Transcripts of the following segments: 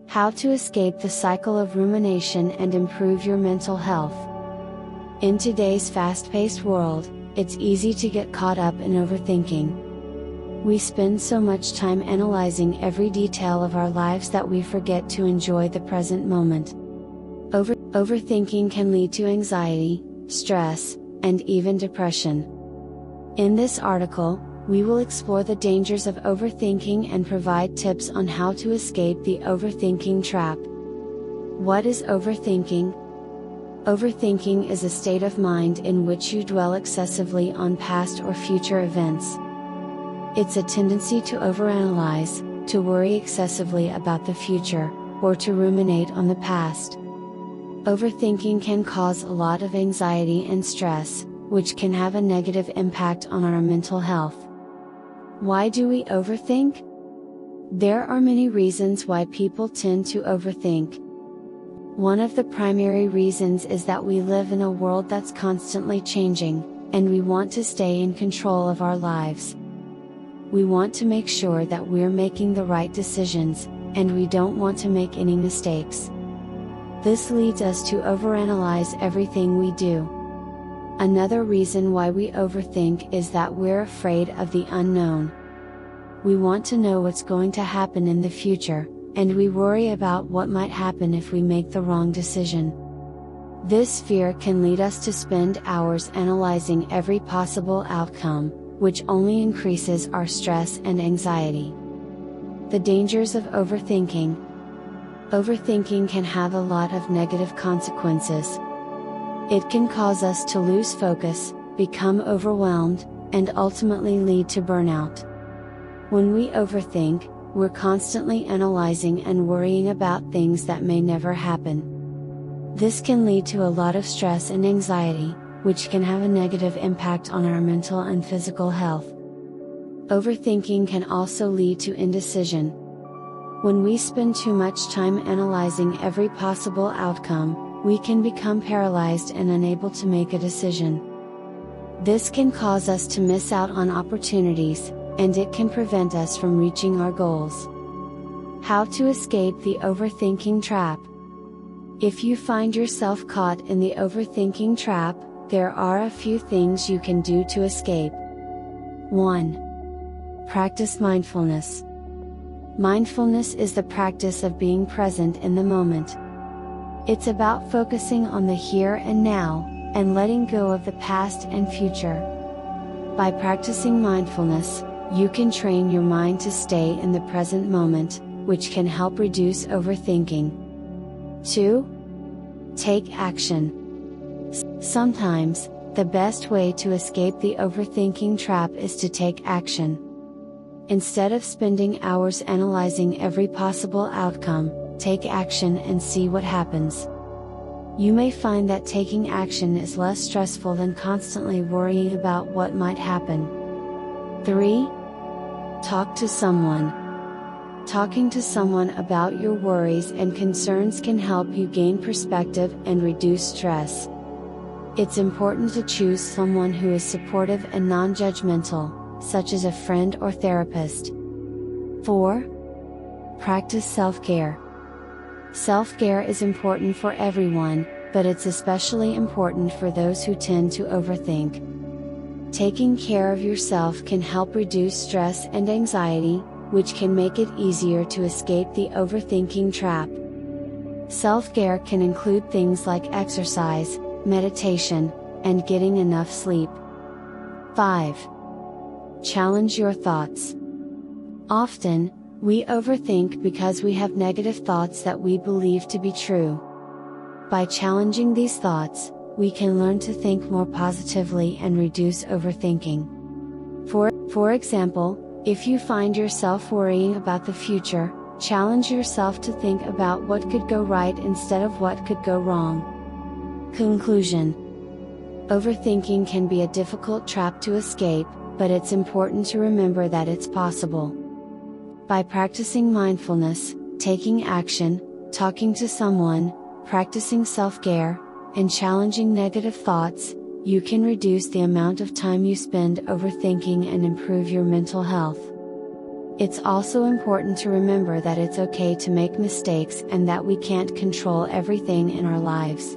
How to escape the cycle of rumination and improve your mental health. In today's fast-paced world, it's easy to get caught up in overthinking. We spend so much time analyzing every detail of our lives that we forget to enjoy the present moment. Overthinking can lead to anxiety, stress, and even depression. In this article, we will explore the dangers of overthinking and provide tips on how to escape the overthinking trap. What is overthinking? Overthinking is a state of mind in which you dwell excessively on past or future events. It's a tendency to overanalyze, to worry excessively about the future, or to ruminate on the past. Overthinking can cause a lot of anxiety and stress, which can have a negative impact on our mental health. Why do we overthink? There are many reasons why people tend to overthink. One of the primary reasons is that we live in a world that's constantly changing, and we want to stay in control of our lives. We want to make sure that we're making the right decisions, and we don't want to make any mistakes. This leads us to overanalyze everything we do. Another reason why we overthink is that we're afraid of the unknown. We want to know what's going to happen in the future, and we worry about what might happen if we make the wrong decision. This fear can lead us to spend hours analyzing every possible outcome, which only increases our stress and anxiety. The dangers of overthinking. Overthinking can have a lot of negative consequences. It can cause us to lose focus, become overwhelmed, and ultimately lead to burnout. When we overthink, we're constantly analyzing and worrying about things that may never happen. This can lead to a lot of stress and anxiety, which can have a negative impact on our mental and physical health. Overthinking can also lead to indecision. When we spend too much time analyzing every possible outcome, we can become paralyzed and unable to make a decision. This can cause us to miss out on opportunities, and it can prevent us from reaching our goals. How to escape the overthinking trap. If you find yourself caught in the overthinking trap, there are a few things you can do to escape. 1. Practice mindfulness. Mindfulness is the practice of being present in the moment. It's about focusing on the here and now, and letting go of the past and future. By practicing mindfulness, you can train your mind to stay in the present moment, which can help reduce overthinking. 2. Take action. Sometimes, the best way to escape the overthinking trap is to take action. Instead of spending hours analyzing every possible outcome, take action and see what happens. You may find that taking action is less stressful than constantly worrying about what might happen. 3. Talk to someone. Talking to someone about your worries and concerns can help you gain perspective and reduce stress. It's important to choose someone who is supportive and non-judgmental, such as a friend or therapist. 4. Practice self-care. Self-care is important for everyone, but it's especially important for those who tend to overthink. Taking care of yourself can help reduce stress and anxiety, which can make it easier to escape the overthinking trap. Self-care can include things like exercise, meditation, and getting enough sleep. 5. Challenge your thoughts. Often, we overthink because we have negative thoughts that we believe to be true. By challenging these thoughts, we can learn to think more positively and reduce overthinking. For example, if you find yourself worrying about the future, challenge yourself to think about what could go right instead of what could go wrong. Conclusion. Overthinking can be a difficult trap to escape, but it's important to remember that it's possible. By practicing mindfulness, taking action, talking to someone, practicing self-care, and challenging negative thoughts, you can reduce the amount of time you spend overthinking and improve your mental health. It's also important to remember that it's okay to make mistakes and that we can't control everything in our lives.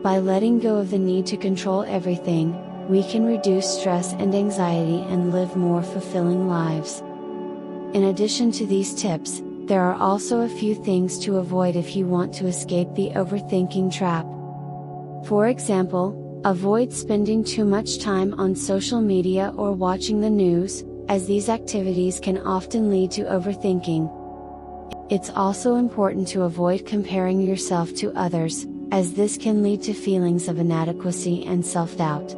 By letting go of the need to control everything, we can reduce stress and anxiety and live more fulfilling lives. In addition to these tips, there are also a few things to avoid if you want to escape the overthinking trap. For example, avoid spending too much time on social media or watching the news, as these activities can often lead to overthinking. It's also important to avoid comparing yourself to others, as this can lead to feelings of inadequacy and self-doubt.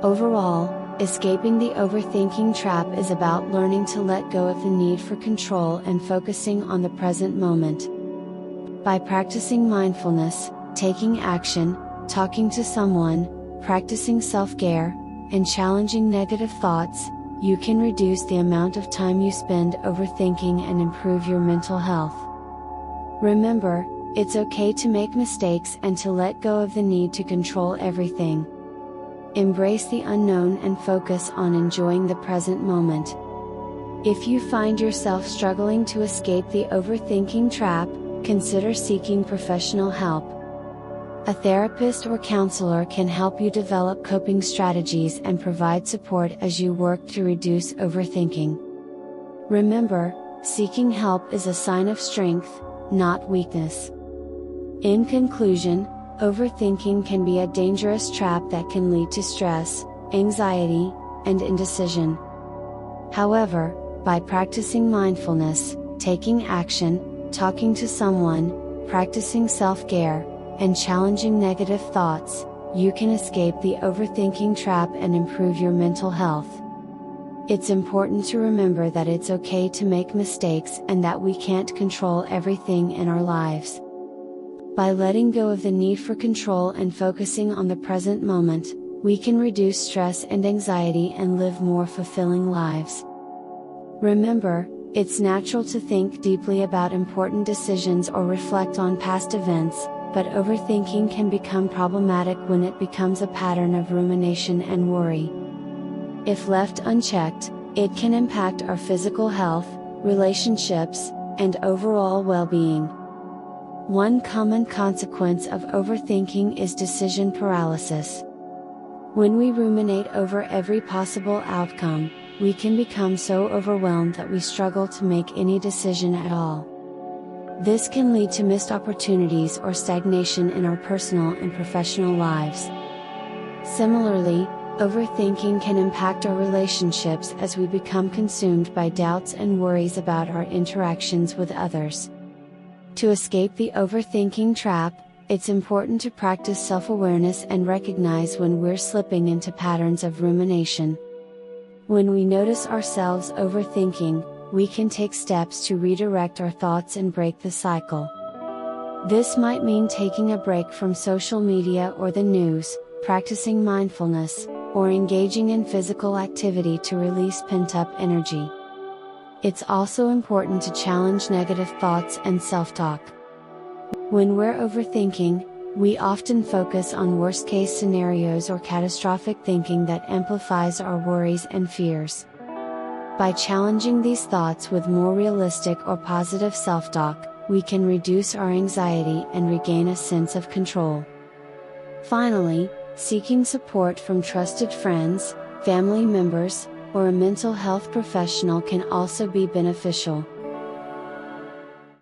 Overall, escaping the overthinking trap is about learning to let go of the need for control and focusing on the present moment. By practicing mindfulness, taking action, talking to someone, practicing self-care, and challenging negative thoughts, you can reduce the amount of time you spend overthinking and improve your mental health. Remember, it's okay to make mistakes and to let go of the need to control everything. Embrace the unknown and focus on enjoying the present moment. If you find yourself struggling to escape the overthinking trap, consider seeking professional help. A therapist or counselor can help you develop coping strategies and provide support as you work to reduce overthinking. Remember, seeking help is a sign of strength, not weakness. In conclusion, overthinking can be a dangerous trap that can lead to stress, anxiety, and indecision. However, by practicing mindfulness, taking action, talking to someone, practicing self-care, and challenging negative thoughts, you can escape the overthinking trap and improve your mental health. It's important to remember that it's okay to make mistakes and that we can't control everything in our lives. By letting go of the need for control and focusing on the present moment, we can reduce stress and anxiety and live more fulfilling lives. Remember, it's natural to think deeply about important decisions or reflect on past events, but overthinking can become problematic when it becomes a pattern of rumination and worry. If left unchecked, it can impact our physical health, relationships, and overall well-being. One common consequence of overthinking is decision paralysis. When we ruminate over every possible outcome, we can become so overwhelmed that we struggle to make any decision at all. This can lead to missed opportunities or stagnation in our personal and professional lives. Similarly, overthinking can impact our relationships as we become consumed by doubts and worries about our interactions with others. To escape the overthinking trap, it's important to practice self-awareness and recognize when we're slipping into patterns of rumination. When we notice ourselves overthinking, we can take steps to redirect our thoughts and break the cycle. This might mean taking a break from social media or the news, practicing mindfulness, or engaging in physical activity to release pent-up energy. It's also important to challenge negative thoughts and self-talk. When we're overthinking, we often focus on worst-case scenarios or catastrophic thinking that amplifies our worries and fears. By challenging these thoughts with more realistic or positive self-talk, we can reduce our anxiety and regain a sense of control. Finally, seeking support from trusted friends, family members, or a mental health professional can also be beneficial.